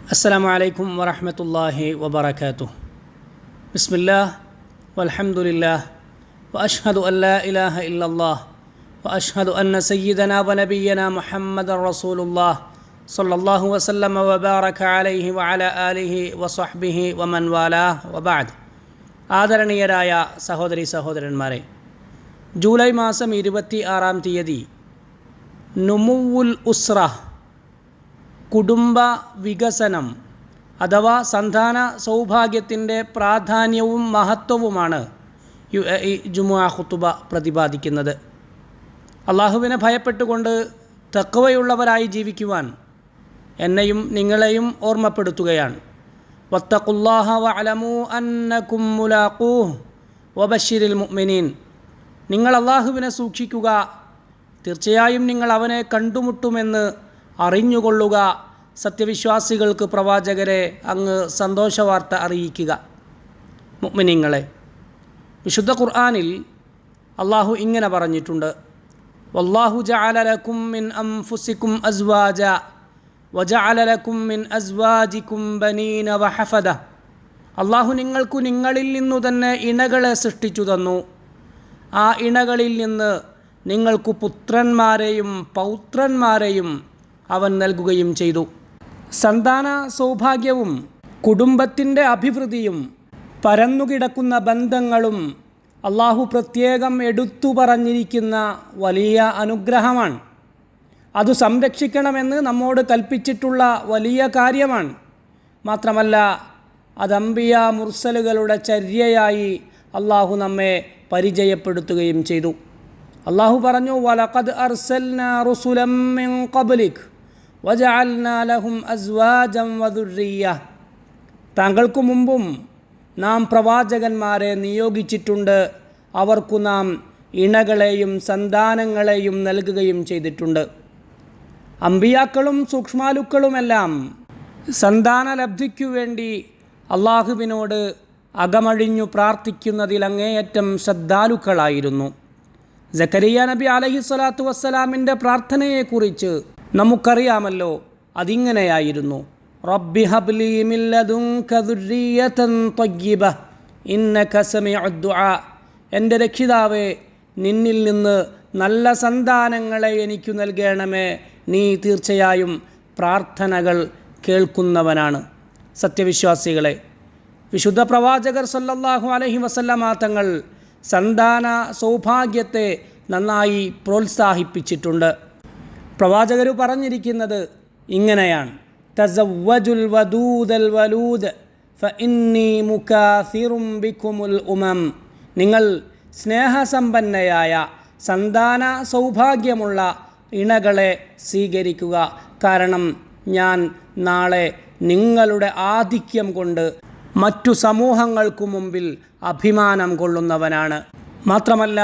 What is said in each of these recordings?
السلام عليكم ورحمة الله وبركاته. بسم الله والحمد لله وأشهد أن لا إله إلا الله وأشهد أن سيدنا ونبينا محمد رسول الله صلى الله وسلم وبارك عليه وعلى آله وصحبه ومن والاه وبعد. ആദരണീയരായ സഹോദരി സഹോദരന്മാരെ, ജൂലൈ മാസം 26-ാം തീയതി നുമുവുൽ ഉസ്ര, കുടുംബ വികസനം അഥവാ സന്താന സൗഭാഗ്യത്തിൻ്റെ പ്രാധാന്യവും മഹത്വവുമാണ് ജുമുഅ ഖുതുബ പ്രതിപാദിക്കുന്നത്. അള്ളാഹുവിനെ ഭയപ്പെട്ടുകൊണ്ട് തഖ്വയുള്ളവരായി ജീവിക്കുവാൻ എന്നെയും നിങ്ങളെയും ഓർമ്മപ്പെടുത്തുകയാണ്. വത്തഖുല്ലാഹ വഅലമൂ അന്നകും മുലാഖൂഹ് വബശ്ശിരിൽ മുഅ്മിനീൻ. നിങ്ങൾ അള്ളാഹുവിനെ സൂക്ഷിക്കുക, തീർച്ചയായും നിങ്ങൾ അവനെ കണ്ടുമുട്ടുമെന്ന് അറിഞ്ഞുകൊള്ളുക. സത്യവിശ്വാസികൾക്ക് പ്രവാചകരെ അങ്ങ് സന്തോഷവാർത്ത അറിയിക്കുക. മുഅ്മിനീങ്ങളെ, വിശുദ്ധ ഖുർആനിൽ അള്ളാഹു ഇങ്ങനെ പറഞ്ഞിട്ടുണ്ട്: വല്ലാഹു ജഅല ലക്കും മിൻ അൻഫുസികും അസ്വാജ വജഅല ലക്കും മിൻ അസ്വാജികും ബനീന വഹഫദ. അള്ളാഹു നിങ്ങൾക്ക് നിങ്ങളിൽ നിന്നു തന്നെ ഇണകളെ സൃഷ്ടിച്ചു തന്നു. ആ ഇണകളിൽ നിന്ന് നിങ്ങൾക്ക് പുത്രന്മാരെയും പൗത്രന്മാരെയും അവൻ നൽകുകയും ചെയ്തു. സന്താന സൗഭാഗ്യവും കുടുംബത്തിൻ്റെ അഭിവൃദ്ധിയും പരന്നുകിടക്കുന്ന ബന്ധങ്ങളും അള്ളാഹു പ്രത്യേകം എടുത്തു പറഞ്ഞിരിക്കുന്ന വലിയ അനുഗ്രഹമാണ്. അത് സംരക്ഷിക്കണമെന്ന് നമ്മോട് കൽപ്പിച്ചിട്ടുള്ള വലിയ കാര്യമാണ്. മാത്രമല്ല, അത് അംബിയ മുർസലുകളുടെ ചര്യയായി അള്ളാഹു നമ്മെ പരിചയപ്പെടുത്തുകയും ചെയ്തു. അള്ളാഹു പറഞ്ഞു: വലഖദ് അർസൽനാ റുസുലൻ മിൻ ഖബ്ലിക് വജഅൽനാ ലഹും അസ്വാജൻ വദുർരിയ്യ. താങ്കൾക്ക് മുമ്പും നാം പ്രവാചകന്മാരെ നിയോഗിച്ചിട്ടുണ്ട്, അവർക്കു നാം ഇണകളെയും സന്താനങ്ങളെയും നൽകുകയും ചെയ്തിട്ടുണ്ട്. അമ്പിയാക്കളും സൂക്ഷ്മാലുക്കളുമെല്ലാം സന്താനലബ്ധിക്കു വേണ്ടി അള്ളാഹുവിനോട് അകമഴിഞ്ഞു പ്രാർത്ഥിക്കുന്നതിൽ അങ്ങേയറ്റം ശ്രദ്ധാലുക്കളായിരുന്നു. സക്കരിയ നബി അലൈഹിസ്സലാത്തു വസ്സലാമിൻ്റെ പ്രാർത്ഥനയെക്കുറിച്ച് നമുക്കറിയാമല്ലോ. അതിങ്ങനെയായിരുന്നു: റബ്ബി ഹബ്ലി മിൻ ലദുൻക ദുർരിയ്യതൻ ത്വയ്യിബ ഇന്നക സമീഉദ് ദുആ. എൻ്റെ രക്ഷിതാവേ, നിന്നിൽ നിന്ന് നല്ല സന്താനങ്ങളെ എനിക്ക് നൽകണമേ, നീ തീർച്ചയായും പ്രാർത്ഥനകൾ കേൾക്കുന്നവനാണ്. സത്യവിശ്വാസികളെ, വിശുദ്ധ പ്രവാചകർ സല്ലല്ലാഹു അലൈഹി വസല്ലമ തങ്ങൾ സന്താന സൗഭാഗ്യത്തെ നന്നായി പ്രോത്സാഹിപ്പിച്ചിട്ടുണ്ട്. പ്രവാചകർ പറഞ്ഞിരിക്കുന്നത് ഇങ്ങനെയാണ്: തസവ്വജുൽ വദൂദൽ വലൂദ് ഫഇന്നി മുകാസിറും ബികുമുൽ ഉമം. നിങ്ങൾ സ്നേഹസമ്പന്നയായ സന്താന സൗഭാഗ്യമുള്ള ഇണകളെ സ്വീകരിക്കുക, കാരണം ഞാൻ നാളെ നിങ്ങളുടെ ആധിക്യം കൊണ്ട് മറ്റു സമൂഹങ്ങൾക്കു മുമ്പിൽ അഭിമാനം കൊള്ളുന്നവനാണ്. മാത്രമല്ല,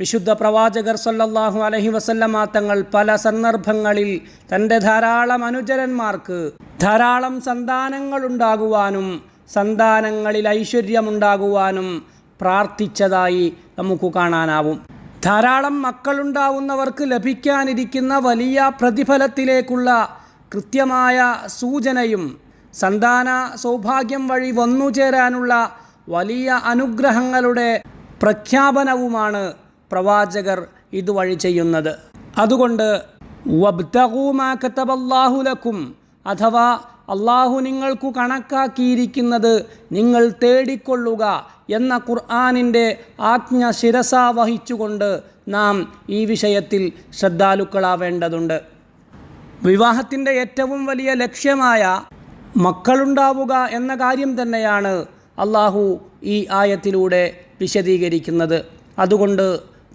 വിശുദ്ധ പ്രവാചകർ സല്ലല്ലാഹു അലൈഹി വസല്ലമ തങ്ങൾ പല സന്ദർഭങ്ങളിൽ തൻ്റെ ധാരാളം അനുചരന്മാർക്ക് ധാരാളം സന്താനങ്ങളുണ്ടാകുവാനും സന്താനങ്ങളിൽ ഐശ്വര്യമുണ്ടാകുവാനും പ്രാർത്ഥിച്ചതായി നമുക്ക് കാണാനാവും. ധാരാളം മക്കളുണ്ടാവുന്നവർക്ക് ലഭിക്കാനിരിക്കുന്ന വലിയ പ്രതിഫലത്തിലേക്കുള്ള കൃത്യമായ സൂചനയും സന്താന സൗഭാഗ്യം വഴി വന്നുചേരാനുള്ള വലിയ അനുഗ്രഹങ്ങളുടെ പ്രഖ്യാപനവുമാണ് പ്രവാചകർ ഇതുവഴി ചെയ്യുന്നത്. അതുകൊണ്ട് വബ്തഗൂ മാ കതബല്ലാഹു ലക്കും, അഥവാ അള്ളാഹു നിങ്ങൾക്കു കണക്കാക്കിയിരിക്കുന്നത് നിങ്ങൾ തേടിക്കൊള്ളുക എന്ന ഖുർആനിൻ്റെ ആജ്ഞ ശിരസാ വഹിച്ചുകൊണ്ട് നാം ഈ വിഷയത്തിൽ ശ്രദ്ധാലുക്കളാവേണ്ടതുണ്ട്. വിവാഹത്തിൻ്റെ ഏറ്റവും വലിയ ലക്ഷ്യമായ മക്കളുണ്ടാവുക എന്ന കാര്യം തന്നെയാണ് അള്ളാഹു ഈ ആയത്തിലൂടെ വിശദീകരിക്കുന്നത്. അതുകൊണ്ട്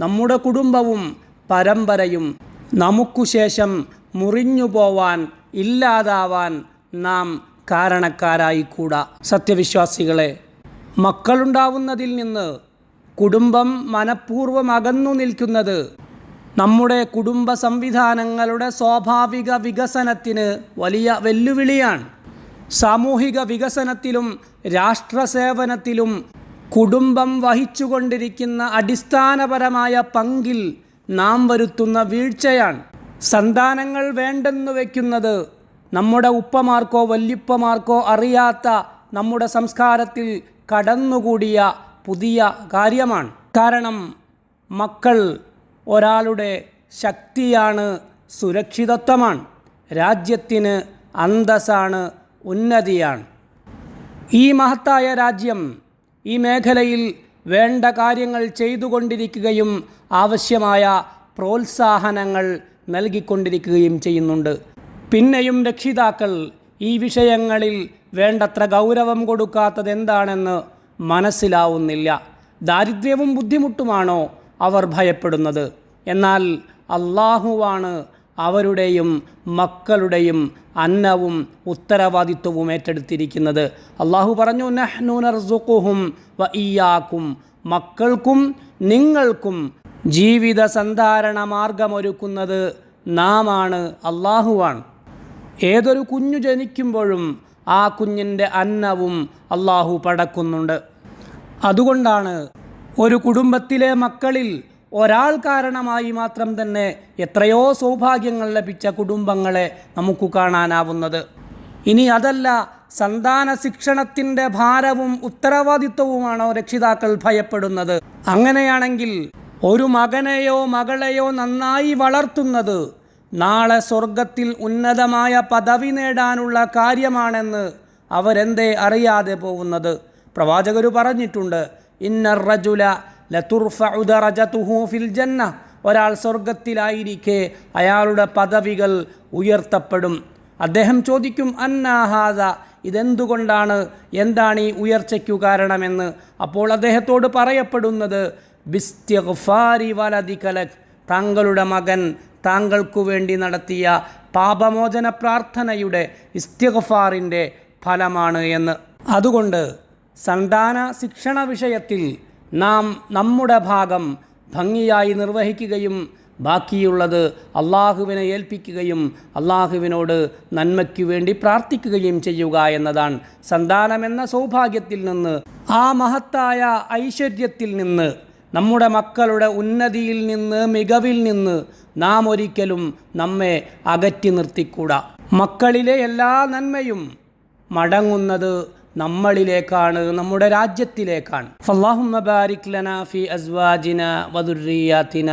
നമ്മുടെ കുടുംബവും പരമ്പരയും നമുക്കു ശേഷം മുറിഞ്ഞു പോവാൻ, ഇല്ലാതാവാൻ നാം കാരണക്കാരായിക്കൂടാ. സത്യവിശ്വാസികളെ, മക്കളുണ്ടാവുന്നതിൽ നിന്ന് കുടുംബം മനഃപൂർവ്വം അകന്നു നിൽക്കുന്നത് നമ്മുടെ കുടുംബ സംവിധാനങ്ങളുടെ സ്വാഭാവിക വികസനത്തിന് വലിയ വെല്ലുവിളിയാണ്. സാമൂഹിക വികസനത്തിലും രാഷ്ട്രസേവനത്തിലും കുടുംബം വഹിച്ചുകൊണ്ടിരിക്കുന്ന അടിസ്ഥാനപരമായ പങ്കിൽ നാം വരുത്തുന്ന വീഴ്ചയാണ്. സന്താനങ്ങൾ വേണ്ടെന്നു വയ്ക്കുന്നത് നമ്മുടെ ഉപ്പമാർക്കോ വല്യുപ്പമാർക്കോ അറിയാത്ത നമ്മുടെ സംസ്കാരത്തിൽ കടന്നുകൂടിയ പുതിയ കാര്യമാണ്. കാരണം മക്കൾ ഒരാളുടെ ശക്തിയാണ്, സുരക്ഷിതത്വമാണ്, രാജ്യത്തിന് അന്തസ്സാണ്, ഉന്നതിയാണ്. ഈ മഹത്തായ രാജ്യം ഈ മേഖലയിൽ വേണ്ട കാര്യങ്ങൾ ചെയ്തുകൊണ്ടിരിക്കുകയും ആവശ്യമായ പ്രോത്സാഹനങ്ങൾ നൽകിക്കൊണ്ടിരിക്കുകയും ചെയ്യുന്നുണ്ട്. പിന്നെയും രക്ഷിതാക്കൾ ഈ വിഷയങ്ങളിൽ വേണ്ടത്ര ഗൗരവം കൊടുക്കാത്തത് എന്താണെന്ന് മനസ്സിലാവുന്നില്ല. ദാരിദ്ര്യവും ബുദ്ധിമുട്ടുമാണോ അവർ ഭയപ്പെടുന്നത്? എന്നാൽ അള്ളാഹുവാണ് അവരുടെയും മക്കളുടെയും അന്നവും ഉത്തരവാദിത്വവും ഏറ്റെടുത്തിരിക്കുന്നത്. അള്ളാഹു പറഞ്ഞു, നഹ്നു നർസുഖുഹും വ ഇയ്യാക്കും, മക്കൾക്കും നിങ്ങൾക്കും ജീവിത സന്ധാരണ മാർഗമൊരുക്കുന്നത് നാമാണ്, അള്ളാഹുവാണ്. ഏതൊരു കുഞ്ഞു ജനിക്കുമ്പോഴും ആ കുഞ്ഞിൻ്റെ അന്നവും അള്ളാഹു പടക്കുന്നുണ്ട്. അതുകൊണ്ടാണ് ഒരു കുടുംബത്തിലെ മക്കളിൽ ഒരാൾ കാരണമായി മാത്രം തന്നെ എത്രയോ സൗഭാഗ്യങ്ങൾ ലഭിച്ച കുടുംബങ്ങളെ നമുക്ക് കാണാനാവുന്നത്. ഇനി അതല്ല, സന്താന ശിക്ഷണത്തിൻ്റെ ഭാരവും ഉത്തരവാദിത്വവുമാണോ രക്ഷിതാക്കൾ ഭയപ്പെടുന്നത്? അങ്ങനെയാണെങ്കിൽ ഒരു മകനെയോ മകളെയോ നന്നായി വളർത്തുന്നത് നാളെ സ്വർഗത്തിൽ ഉന്നതമായ പദവി നേടാനുള്ള കാര്യമാണെന്ന് അവരെന്തേ അറിയാതെ പോകുന്നത്? പ്രവാചകർ പറഞ്ഞിട്ടുണ്ട്, ഇന്നർ റജുല ലതുർഫഉ ദറജതുഹു ഫിൽ ജന്ന, ഒരാൾ സ്വർഗത്തിലായിരിക്കെ അയാളുടെ പദവികൾ ഉയർത്തപ്പെടും. അദ്ദേഹം ചോദിക്കും, അന്നാ ഹാദ, ഇതെന്തുകൊണ്ടാണ്, എന്താണ് ഈ ഉയർച്ചയ്ക്കു കാരണമെന്ന്. അപ്പോൾ അദ്ദേഹത്തോട് പറയപ്പെടുന്നത്, ബിസ്തിഗ്ഫാരി വലദിക ലക്, താങ്കളുടെ മകൻ താങ്കൾക്കു വേണ്ടി നടത്തിയ പാപമോചന പ്രാർത്ഥനയുടെ ഇസ്തിഗ്ഫാറിൻ്റെ ഫലമാണ് എന്ന്. അതുകൊണ്ട് സന്താന ശിക്ഷണ വിഷയത്തിൽ നാം നമ്മുടെ ഭാഗം ഭംഗിയായി നിർവഹിക്കുകയും ബാക്കിയുള്ളത് അള്ളാഹുവിനെ ഏൽപ്പിക്കുകയും അള്ളാഹുവിനോട് നന്മയ്ക്കു വേണ്ടി പ്രാർത്ഥിക്കുകയും ചെയ്യുക എന്നതാണ്. സന്താനമെന്ന സൗഭാഗ്യത്തിൽ നിന്ന്, ആ മഹത്തായ ഐശ്വര്യത്തിൽ നിന്ന്, നമ്മുടെ മക്കളുടെ ഉന്നതിയിൽ നിന്ന്, മികവിൽ നിന്ന് നാം ഒരിക്കലും നമ്മെ അകറ്റി നിർത്തിക്കൂടാ. മക്കളിലെ എല്ലാ നന്മയും മടങ്ങുന്നത് നമ്മളിലേക്കാണ്, നമ്മുടെ രാജ്യത്തിലേക്കാണ്. ഫല്ലാഹുമ്മ ബാരിക് ലനാ ഫി അസ്വാജിന വദുർരിയാതിന,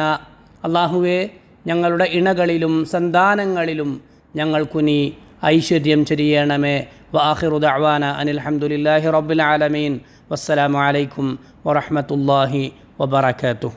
അല്ലാഹുവേ ഞങ്ങളുടെ ഇണകളിലും സന്താനങ്ങളിലും ഞങ്ങൾക്കു നീ ഐശ്വര്യം ചൊരിയണമേ. വആഖിറു ദഅവാന അനിൽ ഹംദുലില്ലാഹി റബ്ബിൽ ആലമീൻ. വസ്സലാമു അലൈക്കും വറഹ്മത്തുള്ളാഹി വബറകാതുഹു.